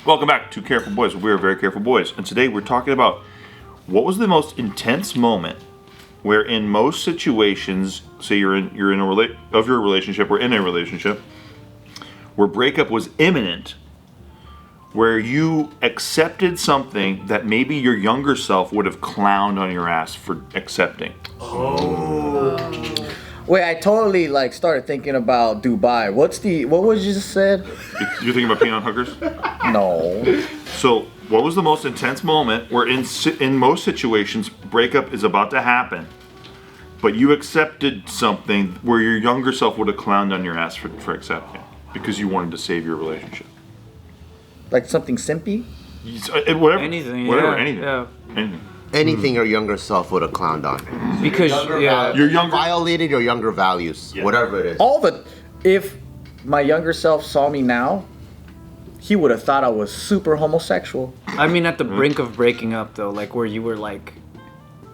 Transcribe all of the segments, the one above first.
Welcome back to Careful Boys. We are very careful boys, and today we're talking about what was the most intense moment where, in most situations, say you're in a relationship or in a relationship, where breakup was imminent, where you accepted something that maybe your younger self would have clowned on your ass for accepting. Wait, I totally started thinking about Dubai. What was you just said? You're thinking about peeing on hookers? No. So, what was the most intense moment where in most situations breakup is about to happen, but you accepted something where your younger self would have clowned on your ass for accepting because you wanted to save your relationship? Like something simpy? Whatever. Anything. Anything. Anything your younger self would have clowned on. Because Your younger Violated your younger values, whatever it is. If my younger self saw me now, he would have thought I was super homosexual. I mean, at the brink of breaking up, though, like where you were like,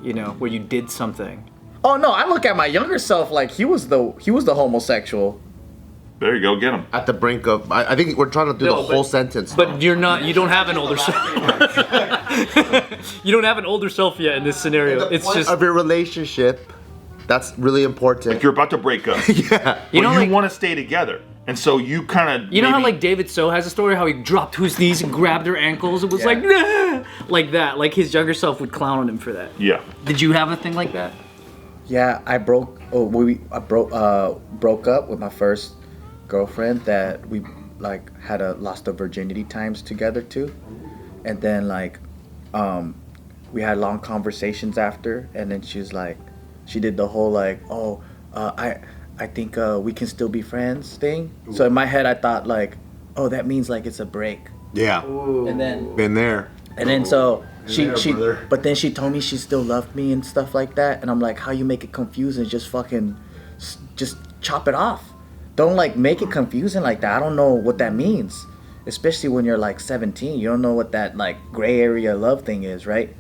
where you did something. Oh no, I look at my younger self like he was the homosexual. There you go, get him. At the brink of, I think we're trying to do the whole sentence. But you don't have an older self. You don't have an older self yet in this scenario. It's just of your relationship. That's really important. Like you're about to break up. Yeah. You want to stay together. And so you kind of... You know how like David So has a story how he dropped to his knees and grabbed her ankles and was like, nah! Like that. Like his younger self would clown on him for that. Yeah. Did you have a thing like that? Yeah, I broke up with my first girlfriend that we had lost our virginity times together too, and then we had long conversations after, and then she did the whole I think we can still be friends thing. So in my head I thought that means it's a break. Yeah. Ooh. And then been there. And then so brother. But then she told me she still loved me and stuff like that, and I'm like, how you make it confusing? Just chop it off. Don't make it confusing like that. I don't know what that means, especially when you're 17. You don't know what that gray area love thing is, right?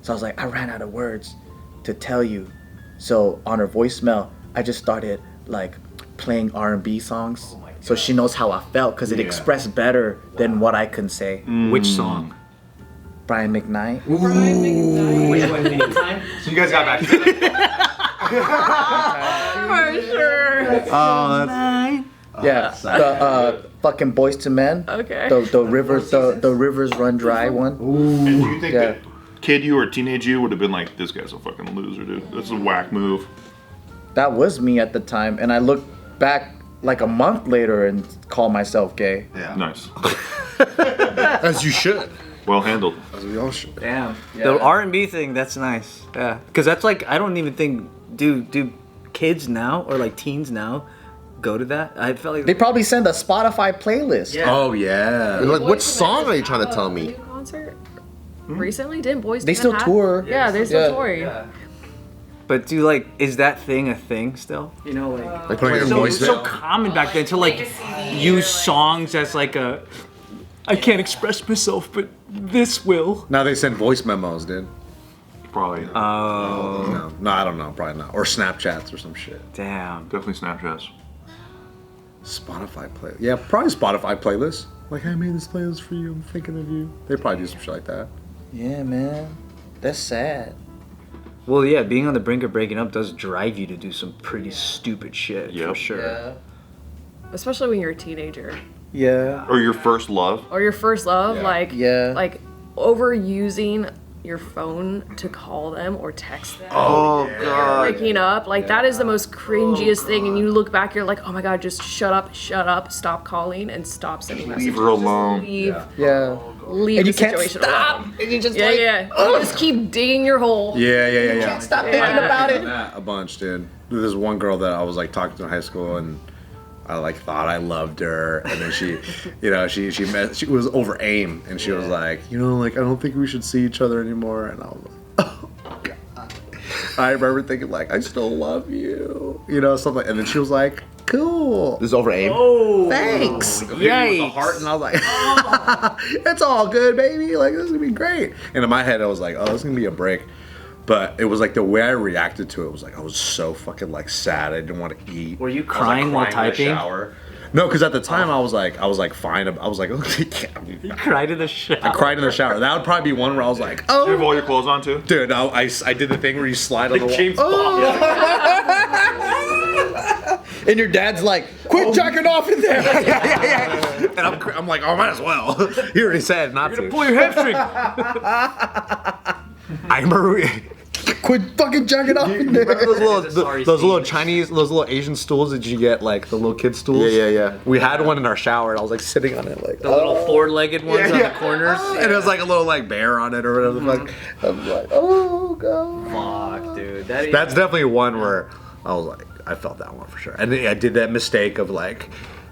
So I was I ran out of words to tell you. So on her voicemail, I just started playing R&B songs, so she knows how I felt because it expressed better than what I can say. Which song? Brian McKnight. Brian McKnight. Which one? Anytime? So you guys got back together. For sure. Oh, that's... Yeah, the fucking Boys to Men. Okay. The rivers run dry one. And do you think that kid you or teenage you would have been like, this guy's a fucking loser, dude? That's a whack move. That was me at the time, and I look back a month later and call myself gay. Yeah. Nice. As you should. Well handled. As we all should. Damn. The R&B thing, that's nice. Yeah. Because that's I don't even think, do kids now or teens now go to that? I felt like They probably send a Spotify playlist. Yeah. Oh yeah. Which song are you trying to tell me? New concert recently didn't Boys They to still Men tour. Yeah, they're still touring. Yeah. But is that thing a thing still? Like putting your so, voice so down? common back then to use songs as I can't express myself, but this will. Now they send voice memos, dude. Probably. No, I don't know. Probably not. Or Snapchats or some shit. Damn. Definitely Snapchats. Spotify play. Yeah, probably Spotify playlists. I made this playlist for you. I'm thinking of you. They probably do some shit like that. Yeah, man. That's sad. Well, yeah, being on the brink of breaking up does drive you to do some pretty stupid shit, Yep. for sure. Yeah. Especially when you're a teenager. Yeah. Or your first love. Or your first love, Yeah. overusing your phone to call them or text them. Oh, God. Breaking up, that is the most cringiest thing, and you look back, you're like, oh my god, just shut up, stop calling, and stop sending messages. Leave her alone. Leave Yeah. leave And the you can't situation stop. alone. And you just Yeah. You just keep digging your hole. Yeah. Stop thinking about it. A bunch, dude. There's one girl that I was talking to in high school, and I thought I loved her, and then she, she was over AIM, and she was like, I don't think we should see each other anymore, and I was like, oh god. I remember thinking I still love you, something, and then she was like, cool. This is over AIM. Oh, Thanks. With the heart, and I was like, it's all good, baby. This is gonna be great. And in my head, I was like, oh, this is gonna be a break. But it was the way I reacted to it was I was so fucking sad. I didn't want to eat. Were you crying while typing? In the shower. No, because at the time I was like fine. I was like, okay. You cried in the shower. I cried in the shower. That would probably be one where I was like, Do you have oh, all your clothes on too? dude, I did the thing where you slide on the wall. James And your dad's like, quit jacking off in there. yeah. And I'm like, oh, might as well. He already said not to. Pull your hamstring. I remember. Quit fucking jacking off in there. Remember those little, Sorry, those little Steve. Chinese, those little Asian stools that you get, like the little kid stools? Yeah. We had one in our shower, and I was like sitting on it, like The little four-legged ones on the corners. and it was like a little like bear on it or whatever. the fuck. I'm like, oh god. Fuck, dude. That That's definitely one where I was like, I felt that one for sure. And I did that mistake of like,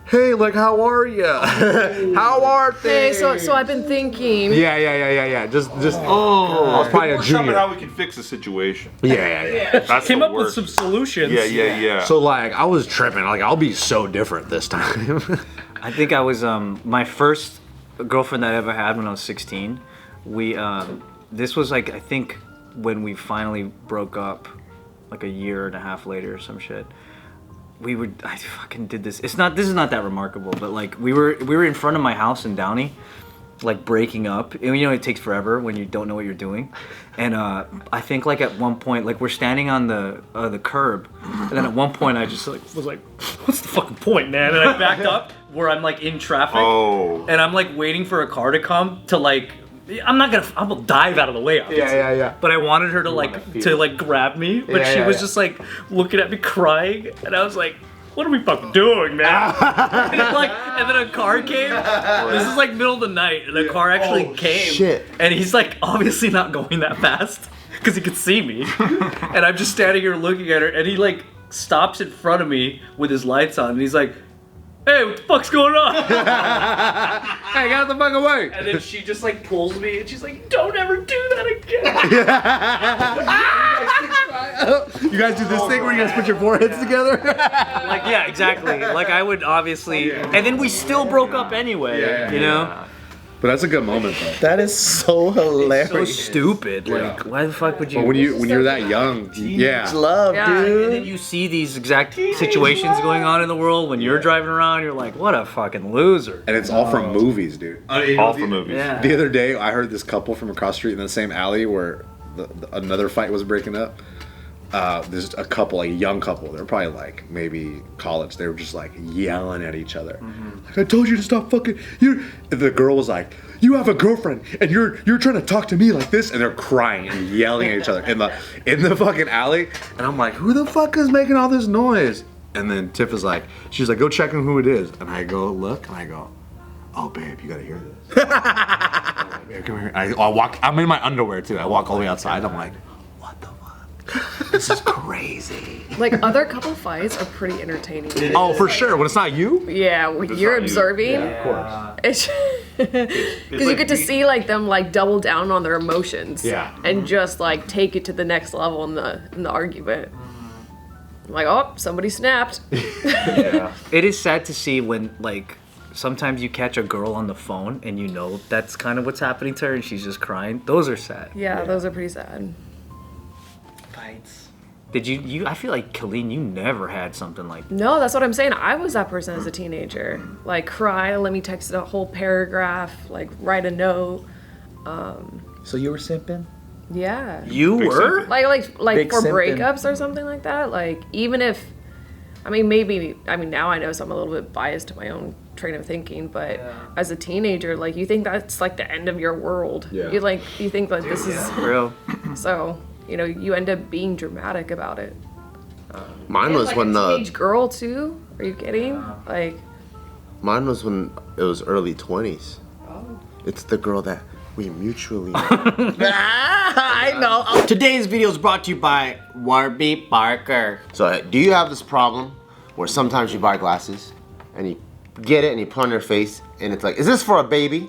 hey, like, how are you? How are Hey, things? so I've been thinking. Yeah. Just. Oh, I was probably a We're talking junior. about how we can fix the situation. Yeah. That's came the up with worst. some solutions. Yeah. So like, I was tripping. Like, I'll be so different this time. I think I was my first girlfriend that I ever had when I was 16. We this was like, I think when we finally broke up, like a year and a half later or some shit. I fucking did this. This is not that remarkable, but like we were in front of my house in Downey, like breaking up. And you know it takes forever when you don't know what you're doing. And I think like at one point, like we're standing on the curb, and then at one point I just like was like, what's the fucking point, man? And I backed up where I'm like in traffic, and I'm like waiting for a car to come to like. I'm gonna dive out of the way. Obviously. Yeah. But I wanted her to grab me, but she was just like looking at me crying, and I was like, "What are we fucking doing, man?" and then a car came. This is like middle of the night, and a car actually came. shit. And he's like obviously not going that fast because he could see me, and I'm just standing here looking at her, and he like stops in front of me with his lights on, and he's like, "Hey, what the fuck's going on?" Hey, get out the fuck away! And then she just like pulls me, and she's like, "Don't ever do that again." You guys do this thing where you guys put your foreheads together? Like, yeah, exactly. Like, I would obviously, and then we still broke up anyway. You know, But that's a good moment though. That is so hilarious. so stupid. Like, why the fuck would you? But when you're that young, It's love, Yeah. and dude. then you see these exact situations going on in the world when you're driving around, you're like, what a fucking loser. and it's all from movies, dude. All for movies. Yeah. The other day, I heard this couple from across the street in the same alley where another fight was breaking up. There's a couple, like a young couple. They're probably like maybe college. They were just like yelling at each other. Like, I told you to stop fucking. The girl was like, "You have a girlfriend, and you're trying to talk to me like this," and they're crying and yelling at each other in the fucking alley. And I'm like, who the fuck is making all this noise? And then Tiff is like, she's like, go check on who it is. And I go look, and I go, oh babe, you gotta hear this. I'm like, "Babe, come here." I walk. I'm in my underwear too. I walk all the way outside. I'm like, what the fuck? This is crazy. Like other couple fights are pretty entertaining. Oh, for sure. When it's not you. Yeah, when you're not you. observing, Of course. it's because you get to see like them like double down on their emotions. Yeah. And just like take it to the next level in the argument. I'm like, oh, somebody snapped. It is sad to see when, like, sometimes you catch a girl on the phone and you know that's kind of what's happening to her and she's just crying. Those are sad. Yeah, those are pretty sad. Fights. Did you I feel like, Kalyne, you never had something like that. No, that's what I'm saying. I was that person as a teenager. Like cry, let me text a whole paragraph, like write a note. So you were simping? Yeah. You Big were? simping. Like Big for simping. breakups or something like that. Like even if, I mean now I know, so I'm a little bit biased to my own train of thinking, but as a teenager, like you think that's like the end of your world. Yeah. You think like this is Real. so, you end up being dramatic about it. Mine was like when a teenage girl too. Are you kidding? Like mine was when it was early 20s. It's the girl that we mutually. I know. Today's video is brought to you by Warby Parker. So do you have this problem where sometimes you buy glasses and you get it and you put on your face and it's like, is this for a baby?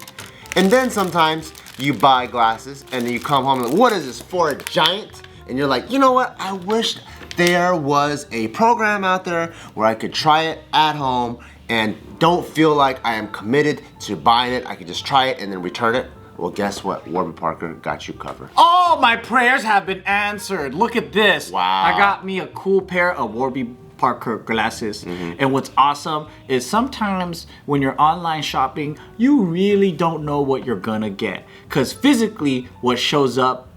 And then sometimes you buy glasses and then you come home and like, what is this, for a giant? And you're like, you know what, I wish there was a program out there where I could try it at home and don't feel like I am committed to buying it. I could just try it and then return it. Well, guess what? Warby Parker got you covered. All my prayers have been answered. Look at this. Wow. I got me a cool pair of Warby Parker glasses. And what's awesome is sometimes when you're online shopping, you really don't know what you're gonna get. Because physically, what shows up,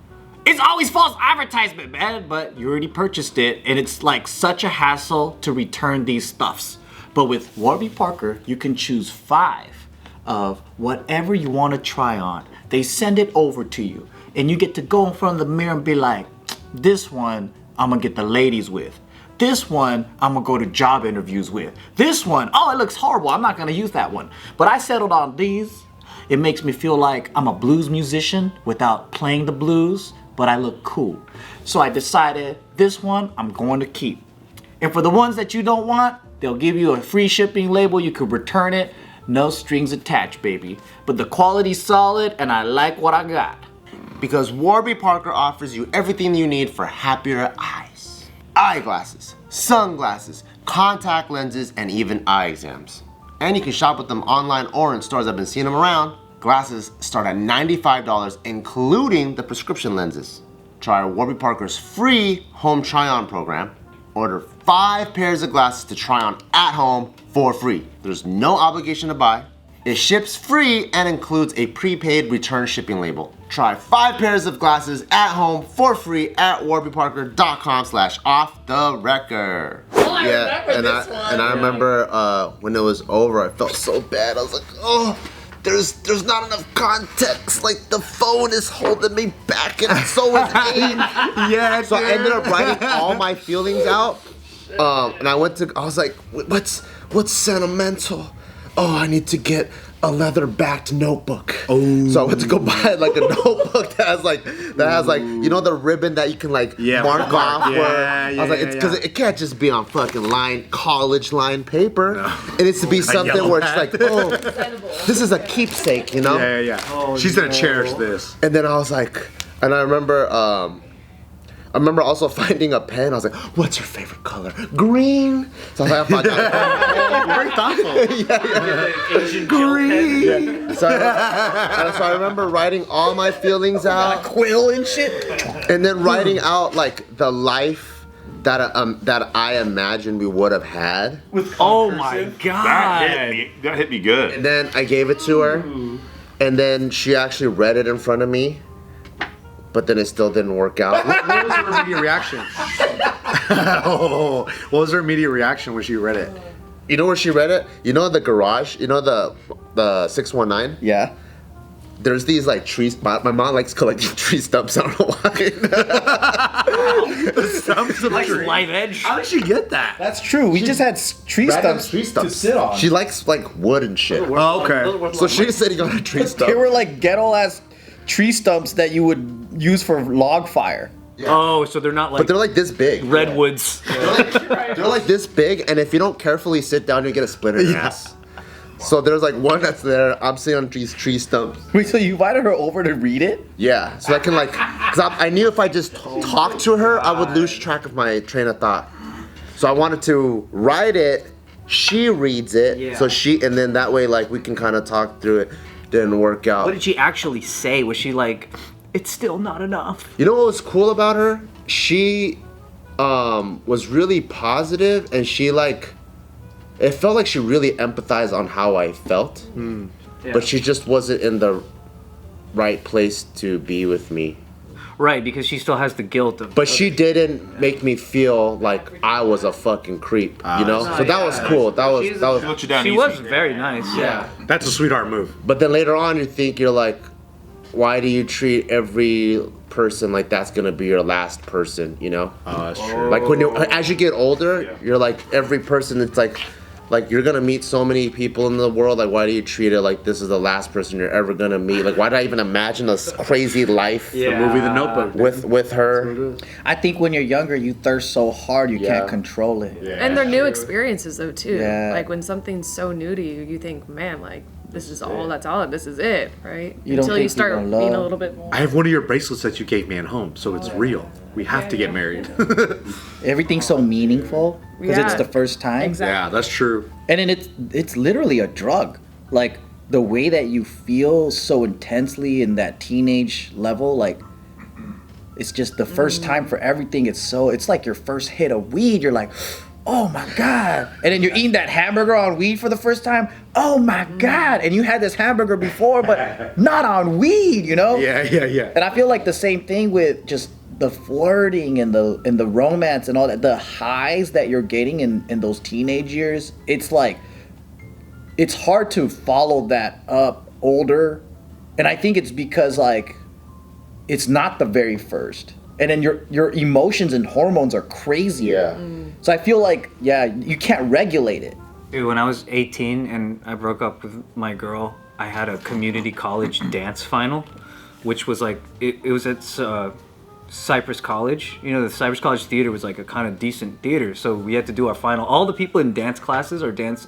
it's always false advertisement, man. But you already purchased it, and it's like such a hassle to return these stuffs. But with Warby Parker, you can choose 5 of whatever you want to try on. They send it over to you, and you get to go in front of the mirror and be like, this one I'm gonna get the ladies with. This one I'm gonna go to job interviews with. This one, oh, it looks horrible, I'm not gonna use that one. But I settled on these. It makes me feel like I'm a blues musician without playing the blues, but I look cool. So I decided this one I'm going to keep. And for the ones that you don't want, they'll give you a free shipping label. You could return it. No strings attached, baby. But the quality's solid, and I like what I got. Because Warby Parker offers you everything you need for happier eyes. Eyeglasses, sunglasses, contact lenses, and even eye exams. And you can shop with them online or in stores. I've been seeing them around. Glasses start at $95, including the prescription lenses. Try Warby Parker's free home try-on program. Order 5 pairs of glasses to try on at home for free. There's no obligation to buy. It ships free and includes a prepaid return shipping label. Try 5 pairs of glasses at home for free at warbyparker.com/off-the-record. And I remember when it was over, I felt so bad. I was like, oh, there's not enough context. Like the phone is holding me back, and so is Aiden. Yeah. So I ended up writing all my feelings out. And I was like, what's sentimental? Oh, I need to get a leather-backed notebook. Oh. So I went to go buy like a notebook that has like you know the ribbon that you can like mark off. I was like, because it can't just be on fucking college line paper. No. It needs to be something where it's like, oh, this is a keepsake, you know? Yeah. Oh, she's gonna cherish this. And then I was like, and I remember also finding a pen. I was like, what's your favorite color? Green. So I was like, I found out. Very thoughtful. Asian Green. Yeah. So I remember writing all my feelings out. Quill and shit. And then writing out like the life that I imagined we would have had. Oh my god. That hit me good. And then I gave it to her. And then she actually read it in front of me. But then it still didn't work out. What was her immediate reaction? What was her immediate reaction when she read it? You know where she read it? You know the garage? You know the 619? Yeah. There's these like trees. My mom likes collecting tree stumps. I don't know why. The stumps of Like tree. live edge. How did she get that? That's true. We just had tree stumps tree to sit on. She likes like wood and shit. Oh, okay. So she's sitting on a tree stump. They were like ghetto ass tree stumps that you would use for log fire. Oh, so they're not like But they're like this big. redwoods. They're like this big, and if you don't carefully sit down, you get a splinter in your ass. So there's like one that's there. I'm sitting on these tree stumps. Wait, so you invited her over to read it? Yeah, so I can like, cause I knew if I just talked to her, I would lose track of my train of thought. So I wanted to write it. She reads it. Yeah. So and then that way like we can kind of talk through it. Didn't work out. What did she actually say? Was she like, it's still not enough? You know what was cool about her? She was really positive, and she like, it felt like she really empathized on how I felt. Yeah. But she just wasn't in the right place to be with me. Right, because she still has the guilt of. But she didn't make me feel like I was a fucking creep, you know? So that was cool. That was. She let you down She easy. was very nice. Yeah. That's a sweetheart move. But then later on, you're like, why do you treat every person like that's gonna be your last person, you know? Oh, that's true. Like as you get older, you're like every person. It's like you're gonna meet so many people in the world. Like, why do you treat it like this is the last person you're ever gonna meet? Like, why did I even imagine this crazy life The movie The Notebook. with her? I think when you're younger, you thirst so hard you can't control it. Yeah. And they're new experiences though too. Yeah. Like when something's so new to you, you think, man, like this is all that's all. This is it, right? You don't Until think you start people being a love. little bit more. I have one of your bracelets that you gave me at home, so it's real. We have to get married. Everything's so meaningful because it's Yeah. the first time. Exactly. Yeah, that's true. And then it's literally a drug. Like the way that you feel so intensely in that teenage level, like it's just the first time for everything. It's like your first hit of weed. You're like, oh my God. And then you're eating that hamburger on weed for the first time. Oh my God. And you had this hamburger before, but not on weed, you know? Yeah. And I feel like the same thing with just the flirting and the romance and all that, the highs that you're getting in those teenage years. It's like, it's hard to follow that up older. And I think it's because like, it's not the very first. And then your emotions and hormones are crazier. Yeah. So I feel like, you can't regulate it. Dude, when I was 18 and I broke up with my girl, I had a community college dance final, which was like, it was at Cypress College. You know, the Cypress College theater was like a kind of decent theater. So we had to do our final. All the people in dance classes or dance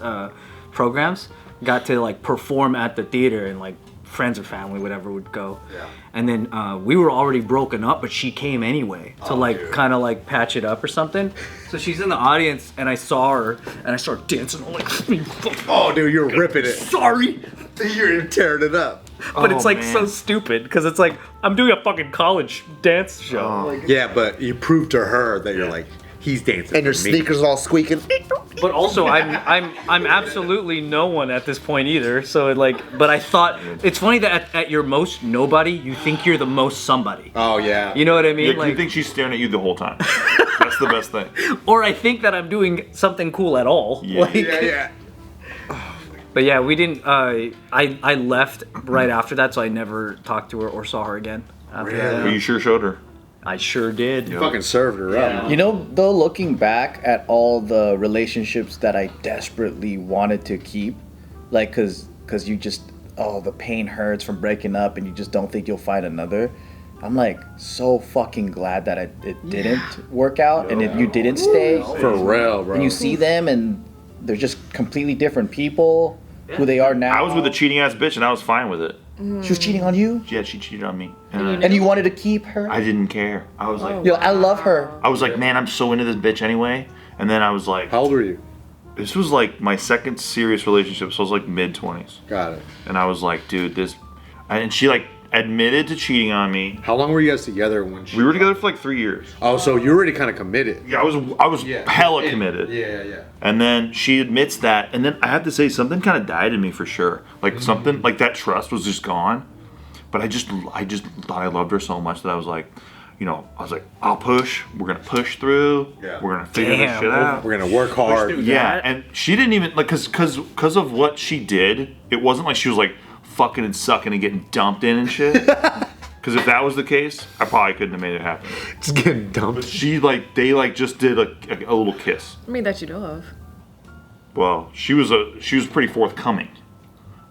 programs got to like perform at the theater, and like friends or family, whatever, would go. Yeah. And then we were already broken up, but she came anyway to like kind of like patch it up or something. So she's in the audience, and I saw her, and I started dancing. I'm like, Oh, dude, you're ripping it. sorry. You're tearing it up. But it's like man. so stupid because it's like I'm doing a fucking college dance show. Like, Yeah, but you proved to her that you're like, he's dancing. And your for me. sneakers all squeaking. but also I'm absolutely no one at this point either. So it like, but I thought it's funny that at your most nobody, you think you're the most somebody. Oh yeah. You know what I mean? Yeah, like, you think she's staring at you the whole time. That's the best thing. or I think that I'm doing something cool at all. Yeah. Like, Yeah. But yeah, we didn't. I left right after that, so I never talked to her or saw her again. After But that. you sure showed her. I sure did. You fucking served her up. You know, though, looking back at all the relationships that I desperately wanted to keep, like, cause you just, the pain hurts from breaking up, and you just don't think you'll find another. I'm like so fucking glad that it didn't work out, and if you didn't stay, For real, bro. and you see them, and they're just completely different people, who they are now. I was with a cheating ass bitch and I was fine with it. She was cheating on you, Yeah, she cheated on me. and you wanted to keep her. I didn't care. I was like, Yo, I love her. I was like, man, I'm so into this bitch anyway. And then I was like, How old were you? this was like my second serious relationship, so I was like mid-20s. Got it. And I was like, dude, this, and she like admitted to cheating on me. How long were you guys together when she? We were together for like 3 years. Oh, so you already kind of committed. Yeah, I was hella committed. Yeah. And then she admits that, and then I have to say something kind of died in me for sure. Like something like that trust was just gone. But I just thought I loved her so much that I was like, I'll push. We're gonna push through. Yeah. We're gonna figure this shit out. We're gonna work hard. Yeah, and she didn't even like because of what she did. It wasn't like she was like fucking and sucking and getting dumped in and shit. Because if that was the case, I probably couldn't have made it happen. It's getting dumped. But they just did a little kiss. I mean, that you know of. Well, she was pretty forthcoming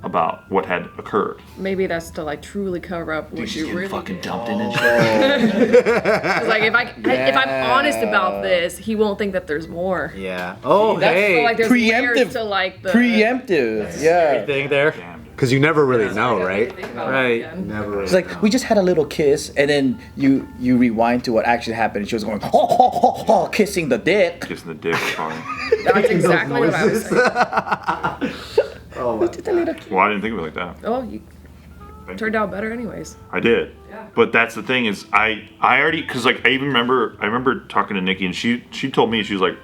about what had occurred. Maybe that's to like truly cover up what you really fucking did. dumped in and shit. 'Cause, like if I'm honest about this, he won't think that there's more. Yeah. Oh, That's hey. so, like there's layers Preemptive. to like the Preemptive, yeah. Thing there. Damn, dude. Because you never really know, right? Right. Never. It's like we just had a little kiss, and then you rewind to what actually happened, and she was going kissing the dick. Kissing the dick, probably. That's exactly what I was saying. Just a little kiss. Well, I didn't think of it like that. Oh, you turned out better anyways. I did. Yeah. But that's the thing is I already, because like I remember talking to Nikki, and she told me, she was like,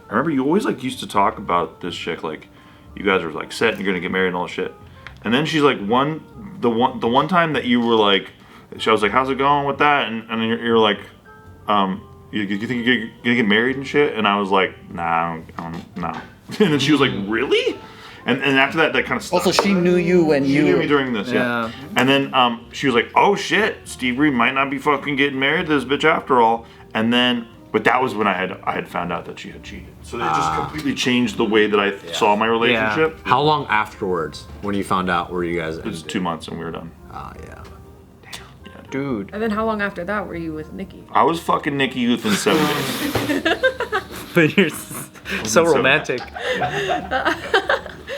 I remember you always like used to talk about this chick, like you guys are like set and you're gonna get married and all this shit. And then she's like, the one time that you were like, I was like, how's it going with that? And then you're like, you think you're gonna get married and shit? And I was like, nah, no. And then she was like, really? And after that kind of stuff. Also, she knew you when She knew me during this, Yeah. And then she was like, oh shit, Steve Greene might not be fucking getting married to this bitch after all. And then, but that was when I had found out that she had cheated. So it just completely changed the way that I saw my relationship. How long afterwards, when you found out, were you guys? It was 2 months and we were done. Oh yeah. Dude. And then how long after that were you with Nikki? I was fucking Nikki within 7 days. But you're so so romantic.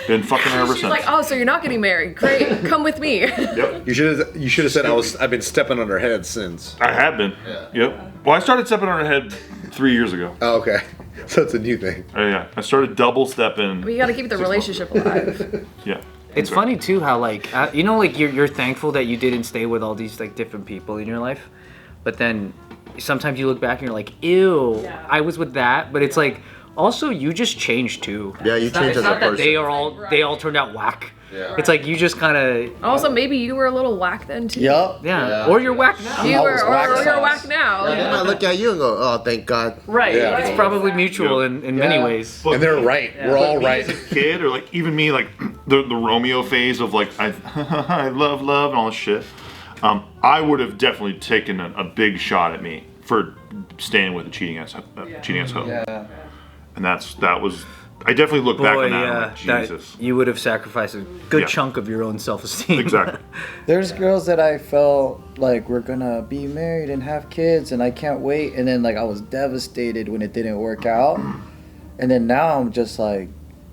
Been fucking her ever She's since. like, oh, so you're not getting married? Great, come with me. Yep. You should have said I've been stepping on her head since. I have been. Yep. Well, I started stepping on her head 3 years ago. Oh, okay. So it's a new thing. Oh yeah. I started double stepping. But you gotta keep the relationship alive. Yeah. It's funny too how like like you're thankful that you didn't stay with all these like different people in your life, but then sometimes you look back and you're like, ew, Yeah. I was with that. But it's like Also, you just changed too. Yeah, you It's not- changed it's as a not that person. they all turned out whack. Yeah. It's like you just kind of Also, maybe you were a little whack then too. Yup. yeah. Or you're whack now. You I were, was or whack you're sauce. whack now. They might look at you and go, oh, thank God. Right. Yeah. It's probably mutual Yeah. in many Yeah. ways. And they're right. We're all right. As a kid, or like even me, like the Romeo phase of like I I love and all this shit. I would have definitely taken a big shot at me for staying with a cheating ass hoe. Yeah. And that was. I definitely look back on that. And I'm like, that Jesus. you would have sacrificed a good Yeah. chunk of your own self-esteem. Exactly. There's girls that I felt like we're gonna be married and have kids, and I can't wait. And then like I was devastated when it didn't work out. And then now I'm just like,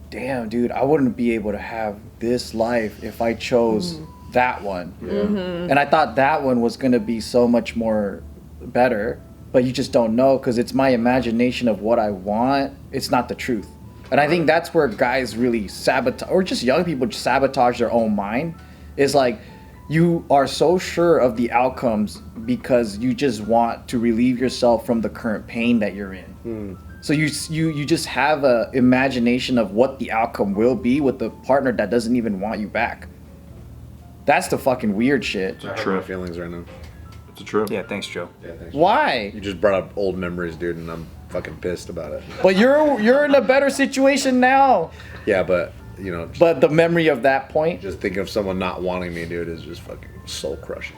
damn, dude, I wouldn't be able to have this life if I chose that one. And I thought that one was gonna be so much more better, but you just don't know because it's my imagination of what I want. It's not the truth. And I think that's where guys really sabotage, or just young people just sabotage their own mind. Is like, you are so sure of the outcomes because you just want to relieve yourself from the current pain that you're in. So you just have a imagination of what the outcome will be with the partner that doesn't even want you back. That's the fucking weird shit. I hurt my feelings right now. It's a trip. Yeah, thanks, Joe. Yeah, thanks. Why? You just brought up old memories, dude, and I'm fucking pissed about it. But you're in a better situation now. Yeah, but you know, But the memory of that point. just thinking of someone not wanting me, dude, is just fucking soul crushing.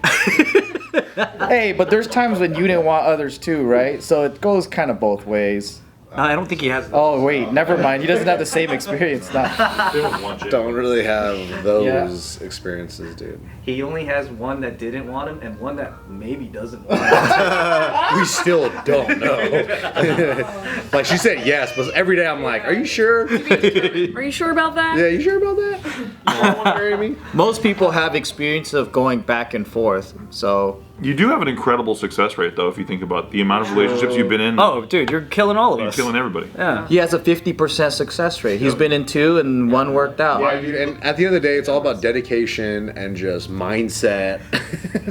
Hey, but there's times when you didn't want others too, right? So it goes kind of both ways. I don't think he has. Oh wait, never mind. He doesn't have the same experience now. They don't want you. Don't really have those experiences, dude. He only has one that didn't want him and one that maybe doesn't want him. We still don't know. Like she said yes, but every day I'm like, are you sure? Are you sure about that? Yeah, you sure about that? You don't want to marry me? Most people have experience of going back and forth, so You do have an incredible success rate, though, if you think about the amount of relationships you've been in. Oh, dude, you're killing all of You're us. killing everybody. Yeah. he has a 50% success rate. He's been in 2 and 1 worked out. Yeah, dude, and at the end of the day, it's all about dedication and just mindset.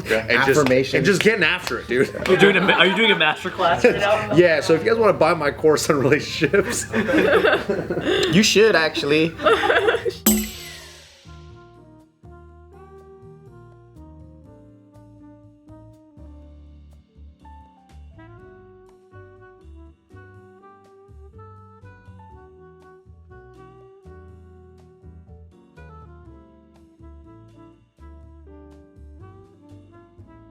And Affirmation. and just getting after it, dude. Are you doing a master class right now? Yeah, so if you guys want to buy my course on relationships, You should actually.